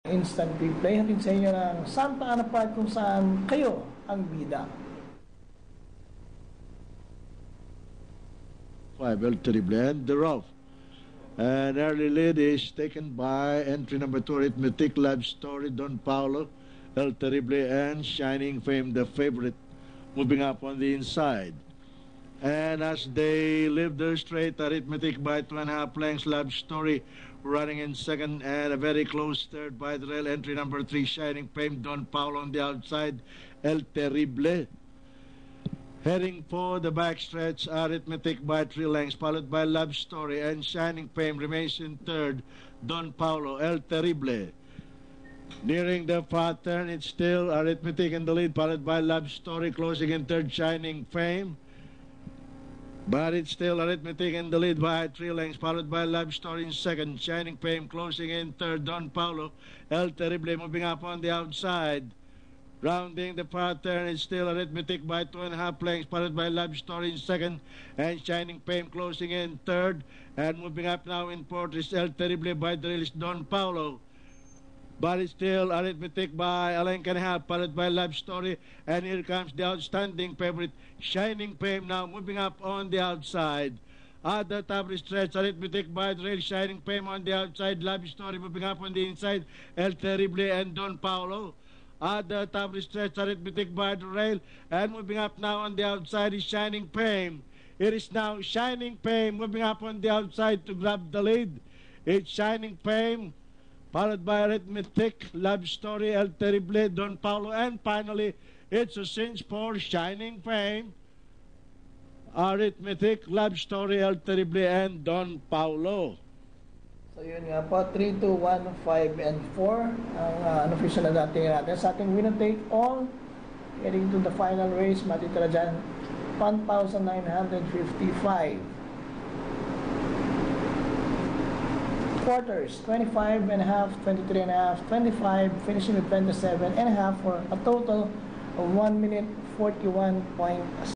Instant replay, hatid sa inyo ng Santa Ana Park kung saan kayo ang bida. 5 El Terrible and the Rough. An early lead is taken by entry number 2, Arithmetic Love Story, Don Paulo, El Terrible, and Shining Fame, the favorite, moving up on the inside. And as they leave their straight, Arithmetic by 2.5 lengths, Love Story running in second, and a very close third by the rail, entry number 3, Shining Fame, Don Paulo on the outside, El Terrible. Heading for the backstretch, Arithmetic by 3 lengths, followed by Love Story, and Shining Fame remains in third, Don Paulo, El Terrible. Nearing the far turn, it's still Arithmetic in the lead, followed by Love Story, closing in third, Shining Fame. But it's still Arithmetic in the lead by 3 lengths, followed by Love Story in second, Shining Fame closing in third, Don Paulo, El Terrible moving up on the outside. Rounding the far turn, it's still Arithmetic by 2.5 lengths, followed by Love Story in second, and Shining Fame closing in third. And moving up now in fourth is El Terrible by the rail is Don Paulo. But it's still Arithmetic by a length and a half, followed by Love Story. And here comes the outstanding favorite, Shining Fame, now moving up on the outside. At the top of the stretch, Arithmetic by the rail, Shining Fame on the outside, Love Story moving up on the inside, El Terrible and Don Paulo. At the top of the stretch, Arithmetic by the rail, and moving up now on the outside is Shining Fame. It is now Shining Fame moving up on the outside to grab the lead. It's Shining Fame, followed by Arithmetic, Love Story, El Terrible, Don Paulo, and finally, it's a cinch for Shining Fame, Arithmetic, Love Story, El Terrible, and Don Paulo. So yun nga po, 3, 2, 1, 5, and 4 ang unofficial na dating natin sa ating winner take all. Heading to the final race, matitira dyan 1,955. Quarters, 25 and a half, 23 and a half, 25, finishing with 27 and a half for a total of 1 minute 41.6.